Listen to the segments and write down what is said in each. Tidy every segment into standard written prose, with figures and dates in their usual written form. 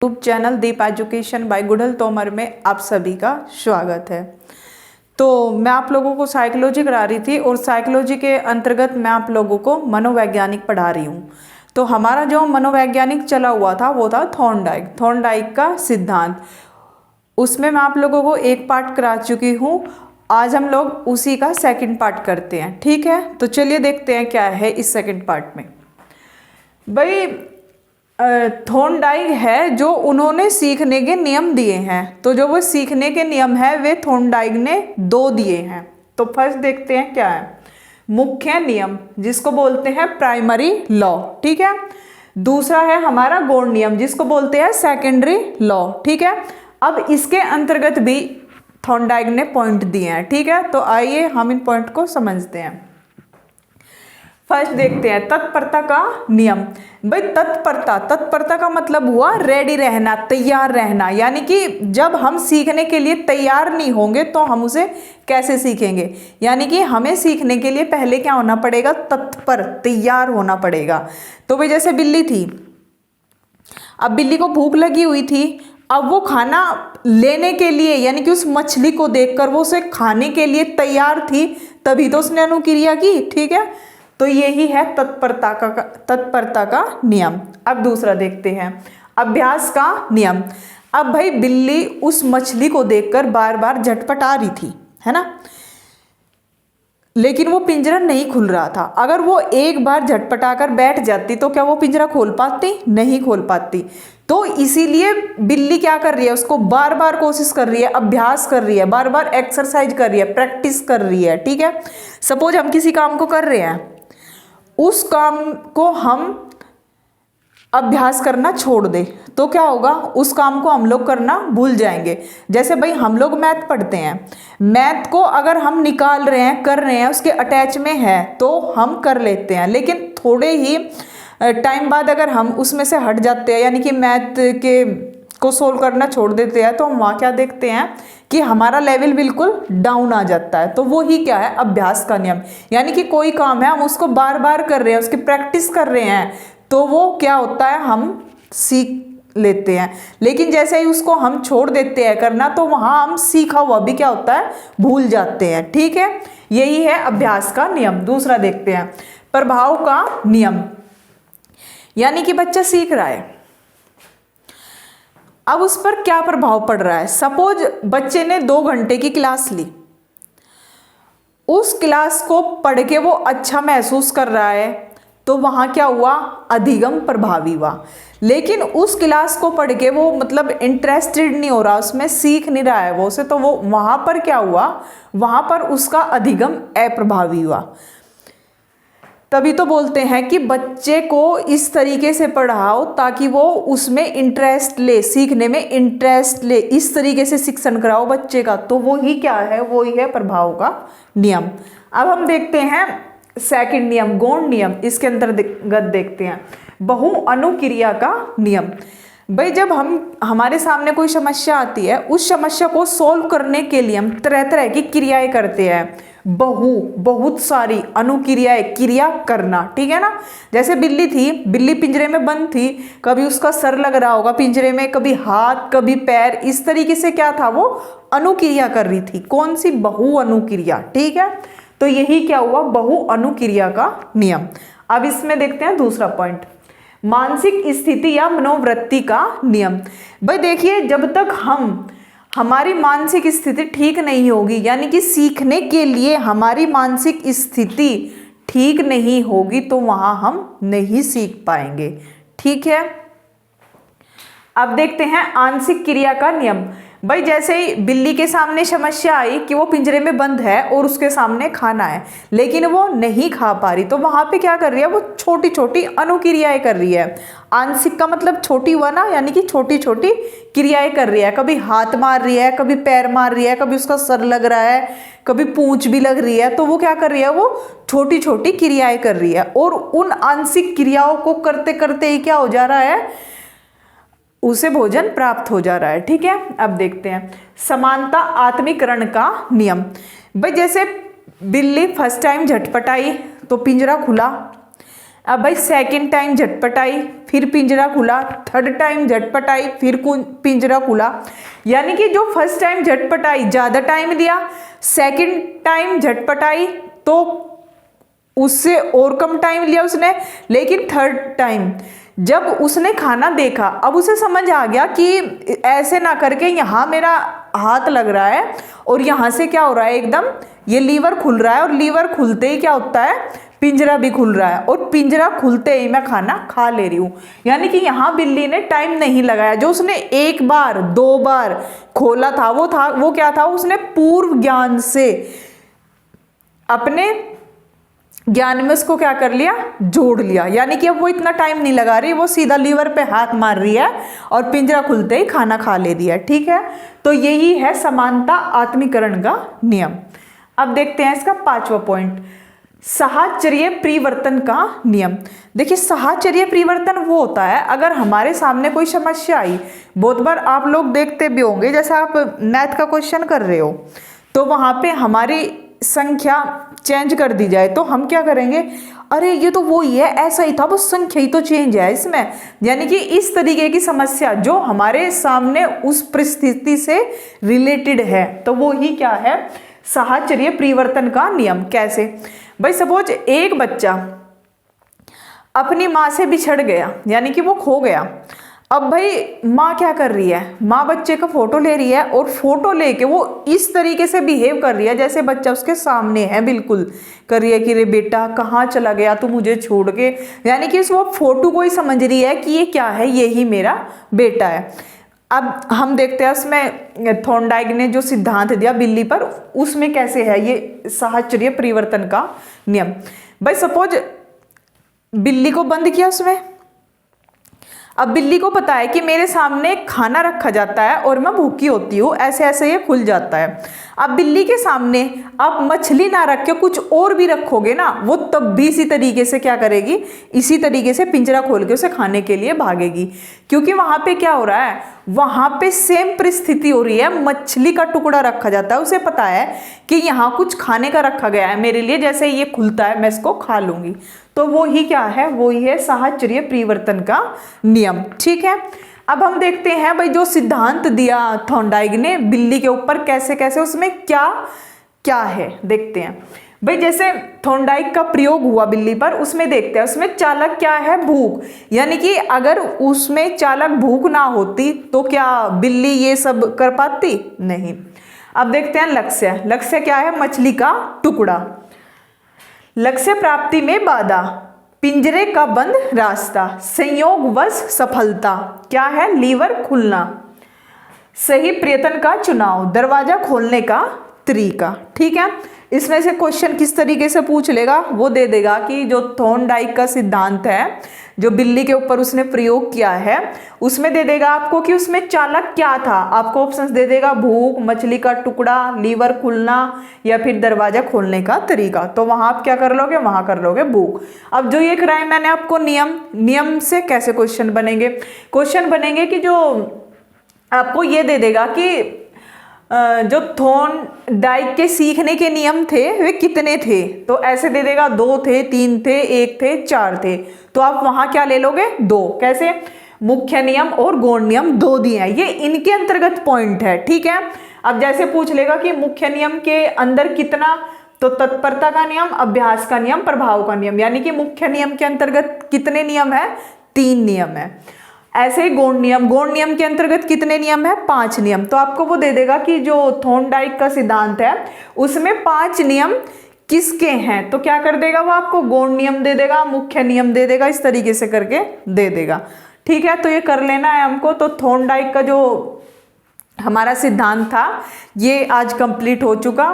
YouTube channel Deep education by Goodell Tomar में आप सभी का स्वागत है। तो मैं आप लोगों को साइकोलॉजी करा रही थी और साइकोलॉजी के अंतर्गत मैं आप लोगों को मनोवैज्ञानिक पढ़ा रही हूँ। तो हमारा जो मनोवैज्ञानिक चला हुआ था वो था थॉर्नडाइक का सिद्धांत। उसमें मैं आप लोगों को एक पार्ट करा चुकी हूँ। आज हम लोग उसी का सेकंड पार्ट करते हैं, ठीक है। तो चलिए देखते हैं क्या है इस सेकंड पार्ट में। भाई थॉर्नडाइक है जो उन्होंने सीखने के नियम दिए हैं। तो जो वो सीखने के नियम है वे थॉर्नडाइक ने 2 दिए हैं। तो फर्स्ट देखते हैं क्या है, मुख्य नियम जिसको बोलते हैं प्राइमरी लॉ, ठीक है। दूसरा है हमारा गौण नियम जिसको बोलते हैं सेकेंडरी लॉ, ठीक है। अब इसके अंतर्गत भी थॉर्नडाइक ने पॉइंट दिए हैं, ठीक है। तो आइए हम इन पॉइंट को समझते हैं। फर्स्ट देखते हैं तत्परता का नियम। भाई तत्परता का मतलब हुआ रेडी रहना, तैयार रहना। यानी कि जब हम सीखने के लिए तैयार नहीं होंगे तो हम उसे कैसे सीखेंगे। यानी कि हमें सीखने के लिए पहले क्या होना पड़ेगा, तत्पर, तैयार होना पड़ेगा। तो भाई जैसे बिल्ली थी, अब बिल्ली को भूख लगी हुई थी, अब वो खाना लेने के लिए यानी कि उस मछली को देखकर वो उसे खाने के लिए तैयार थी, तभी तो उसने अनुक्रिया की, ठीक है। तो यही है तत्परता का नियम। अब दूसरा देखते हैं अभ्यास का नियम। अब भाई बिल्ली उस मछली को देखकर बार बार झटपटा रही थी, है ना, लेकिन वो पिंजरा नहीं खुल रहा था। अगर वो एक बार झटपटा कर बैठ जाती तो क्या वो पिंजरा खोल पाती? नहीं खोल पाती। तो इसीलिए बिल्ली क्या कर रही है, उसको बार बार कोशिश कर रही है, अभ्यास कर रही है, बार बार एक्सरसाइज कर रही है, प्रैक्टिस कर रही है, ठीक है। सपोज हम किसी काम को कर रहे हैं, उस काम को हम अभ्यास करना छोड़ दे तो क्या होगा, उस काम को हम लोग करना भूल जाएंगे। जैसे भाई हम लोग मैथ पढ़ते हैं, मैथ को अगर हम निकाल रहे हैं, कर रहे हैं, उसके अटैच में है तो हम कर लेते हैं, लेकिन थोड़े ही टाइम बाद अगर हम उसमें से हट जाते हैं, यानी कि मैथ के को सोल्व करना छोड़ देते हैं, तो हम वहाँ क्या देखते हैं कि हमारा लेवल बिल्कुल डाउन आ जाता है। तो वो ही क्या है, अभ्यास का नियम। यानी कि कोई काम है हम उसको बार बार कर रहे हैं, उसकी प्रैक्टिस कर रहे हैं, तो वो क्या होता है, हम सीख लेते हैं। लेकिन जैसे ही उसको हम छोड़ देते हैं करना, तो वहाँ हम सीखा हुआ भी क्या होता है, भूल जाते हैं, ठीक है। यही है अभ्यास का नियम। दूसरा देखते हैं प्रभाव का नियम। यानी कि बच्चा सीख रहा है, अब उस पर क्या प्रभाव पड़ रहा है। सपोज बच्चे ने 2 घंटे की क्लास ली, उस क्लास को पढ़ के वो अच्छा महसूस कर रहा है, तो वहां क्या हुआ, अधिगम प्रभावी हुआ। लेकिन उस क्लास को पढ़ के वो मतलब इंटरेस्टेड नहीं हो रहा, उसमें सीख नहीं रहा है वो उसे, तो वो वहां पर क्या हुआ, वहां पर उसका अधिगम अप्रभावी हुआ। तभी तो बोलते हैं कि बच्चे को इस तरीके से पढ़ाओ ताकि वो उसमें इंटरेस्ट ले, सीखने में इंटरेस्ट ले, इस तरीके से शिक्षण कराओ बच्चे का, तो वो ही क्या है, वो ही है प्रभाव का नियम। अब हम देखते हैं सेकंड नियम, गौण नियम। इसके अंतर्गत देखते हैं बहु अनुक्रिया का नियम। भाई जब हमारे सामने कोई समस्या आती है, उस समस्या को सोल्व करने के लिए हम तरह तरह की क्रियाएं करते हैं। बहुत सारी अनुक्रियाएं, क्रिया करना, ठीक है ना। जैसे बिल्ली थी, बिल्ली पिंजरे में बंद थी, कभी उसका सर लग रहा होगा पिंजरे में, कभी हाथ, कभी पैर, इस तरीके से क्या था, वो अनुक्रिया कर रही थी। कौन सी, बहु अनुक्रिया, ठीक है। तो यही क्या हुआ, बहु अनुक्रिया का नियम। अब इसमें देखते हैं दूसरा पॉइंट, मानसिक स्थिति या मनोवृत्ति का नियम। भाई देखिए, जब तक हमारी मानसिक स्थिति ठीक नहीं होगी, यानी कि सीखने के लिए हमारी मानसिक स्थिति ठीक नहीं होगी, तो वहां हम नहीं सीख पाएंगे, ठीक है। अब देखते हैं आंशिक क्रिया का नियम। भाई जैसे ही बिल्ली के सामने समस्या आई कि वो पिंजरे में बंद है और उसके सामने खाना है, लेकिन वो नहीं खा पा रही, तो वहां पे क्या कर रही है, वो छोटी छोटी अनुक्रियाएं कर रही है। आंशिक का मतलब छोटी हुआ ना, यानी कि छोटी छोटी क्रियाएं कर रही है। कभी हाथ मार रही है, कभी पैर मार रही है, कभी उसका सर लग रहा है, कभी पूंछ भी लग रही है, तो वो क्या कर रही है, वो छोटी छोटी क्रियाएं कर रही है। और उन आंशिक क्रियाओं को करते करते ही क्या हो जा रहा है, उसे भोजन प्राप्त हो जा रहा है, ठीक है। अब देखते हैं समानता आत्मीकरण का नियम। भाई जैसे बिल्ली फर्स्ट टाइम झटपटाई तो पिंजरा खुला, अब भाई सेकंड टाइम झटपट आई, फिर पिंजरा खुला, थर्ड टाइम झटपट आई, फिर पिंजरा खुला। यानी कि जो फर्स्ट टाइम झटपट आई ज़्यादा टाइम लिया, सेकंड टाइम झटपट आई तो उससे और कम टाइम लिया उसने, लेकिन थर्ड टाइम जब उसने खाना देखा, अब उसे समझ आ गया कि ऐसे ना करके यहाँ मेरा हाथ लग रहा है और यहाँ से क्या हो रहा है, एकदम ये लीवर खुल रहा है, और लीवर खुलते ही क्या होता है, पिंजरा भी खुल रहा है, और पिंजरा खुलते ही मैं खाना खा ले रही हूँ। यानी कि यहाँ बिल्ली ने टाइम नहीं लगाया, जो उसने एक बार दो बार खोला था वो क्या था, उसने पूर्व ज्ञान से अपने ज्ञान में उसको क्या कर लिया, जोड़ लिया। यानी कि अब वो इतना टाइम नहीं लगा रही, वो सीधा लीवर पे हाथ मार रही है और पिंजरा खुलते ही खाना खा ले दिया। ठीक है, तो यही है समानता आत्मीकरण का नियम। अब देखते हैं इसका 5वां पॉइंट, साहचर्य परिवर्तन का नियम। देखिए साहचर्य परिवर्तन वो होता है, अगर हमारे सामने कोई समस्या आई, बहुत बार आप लोग देखते भी होंगे, जैसे आप मैथ का क्वेश्चन कर रहे हो तो वहां पे हमारी संख्या चेंज कर दी जाए तो हम क्या करेंगे, अरे ये तो वो ही है, ऐसा ही था, बस संख्या ही तो चेंज है इसमें। यानी कि इस तरीके की समस्या जो हमारे सामने उस परिस्थिति से रिलेटेड है, तो वो ही क्या है, साहचर्य परिवर्तन का नियम। कैसे भाई, सपोज एक बच्चा अपनी माँ से बिछड़ गया, यानी कि वो खो गया। अब भाई माँ क्या कर रही है, माँ बच्चे का फोटो ले रही है और फोटो लेके वो इस तरीके से बिहेव कर रही है जैसे बच्चा उसके सामने है, बिल्कुल कर रही है कि रे बेटा कहाँ चला गया तू मुझे छोड़ के। यानी कि वो फोटो को ही समझ रही है कि ये क्या है, ये ही मेरा बेटा है। अब हम देखते हैं उसमें थॉर्नडाइक ने जो सिद्धांत दिया बिल्ली पर, उसमें कैसे है ये साहचर्य परिवर्तन का नियम। भाई सपोज बिल्ली को बंद किया उसमें, अब बिल्ली को पता है कि मेरे सामने खाना रखा जाता है और मैं भूखी होती हूँ, ऐसे ऐसे ये खुल जाता है। अब बिल्ली के सामने आप मछली ना रख के कुछ और भी रखोगे ना, वो तब भी इसी तरीके से क्या करेगी, इसी तरीके से पिंजरा खोल के उसे खाने के लिए भागेगी। क्योंकि वहां पे क्या हो रहा है, वहां पे सेम परिस्थिति हो रही है, मछली का टुकड़ा रखा जाता है, उसे पता है कि यहाँ कुछ खाने का रखा गया है मेरे लिए, जैसे ये खुलता है मैं इसको खा लूंगी। तो वो ही क्या है, वो ही है साहचर्य परिवर्तन का नियम। ठीक है, अब हम देखते हैं भाई जो सिद्धांत दिया थॉर्नडाइक ने बिल्ली के ऊपर, कैसे कैसे उसमें क्या क्या है देखते हैं। भाई जैसे थॉर्नडाइक का प्रयोग हुआ बिल्ली पर, उसमें देखते हैं उसमें चालक क्या है, भूख। यानी कि अगर उसमें चालक भूख ना होती तो क्या बिल्ली ये सब कर पाती, नहीं। अब देखते हैं लक्ष्य, लक्ष्य क्या है, मछली का टुकड़ा। लक्ष्य प्राप्ति में बाधा, पिंजरे का बंद रास्ता, संयोगवश सफलता क्या है, लीवर खुलना, सही प्रयत्न का चुनाव, दरवाजा खोलने का तरीका। ठीक है, इसमें से क्वेश्चन किस तरीके से पूछ लेगा, वो दे देगा कि जो थॉर्नडाइक का सिद्धांत है जो बिल्ली के ऊपर उसने प्रयोग किया है, उसमें दे देगा आपको कि उसमें चालक क्या था, आपको ऑप्शंस दे देगा भूख, मछली का टुकड़ा, लीवर खुलना या फिर दरवाजा खोलने का तरीका। तो वहां आप क्या कर लोगे, वहां कर लोगे भूख। अब जो ये कराए मैंने आपको नियम से कैसे क्वेश्चन बनेंगे, क्वेश्चन बनेंगे कि जो आपको ये दे देगा कि जो थॉर्नडाइक के सीखने के नियम थे वे कितने थे, तो ऐसे दे देगा 2 थे, 3 थे, 1 थे, 4 थे। तो आप वहां क्या ले लोगे, 2। कैसे, मुख्य नियम और गौण नियम 2 दिए हैं, ये इनके अंतर्गत पॉइंट है। ठीक है, अब जैसे पूछ लेगा कि मुख्य नियम के अंदर कितना, तो तत्परता का नियम, अभ्यास का नियम, प्रभाव का नियम। यानी कि मुख्य नियम के अंतर्गत कितने नियम है, 3 नियम है। ऐसे ही गौण नियम के अंतर्गत कितने नियम है, 5 नियम। तो आपको वो दे देगा कि जो थॉर्नडाइक का सिद्धांत है उसमें 5 नियम किसके हैं, तो क्या कर देगा वो आपको गौण नियम दे देगा, मुख्य नियम दे देगा, इस तरीके से करके दे देगा। ठीक है, तो ये कर लेना है हमको। तो थॉर्नडाइक का जो हमारा सिद्धांत था ये आज कंप्लीट हो चुका।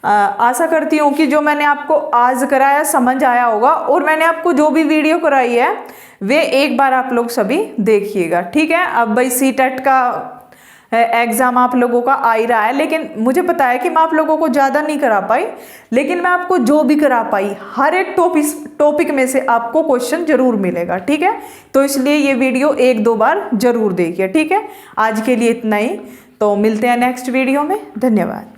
आशा करती हूँ कि जो मैंने आपको आज कराया समझ आया होगा, और मैंने आपको जो भी वीडियो कराई है वे एक बार आप लोग सभी देखिएगा। ठीक है, अब भाई सीटेट का एग्ज़ाम आप लोगों का आ ही रहा है, लेकिन मुझे पता है कि मैं आप लोगों को ज़्यादा नहीं करा पाई, लेकिन मैं आपको जो भी करा पाई हर एक टॉपिक में से आपको क्वेश्चन जरूर मिलेगा। ठीक है, तो इसलिए ये वीडियो 1-2 बार जरूर देखिए। ठीक है, आज के लिए इतना ही, तो मिलते हैं नेक्स्ट वीडियो में। धन्यवाद।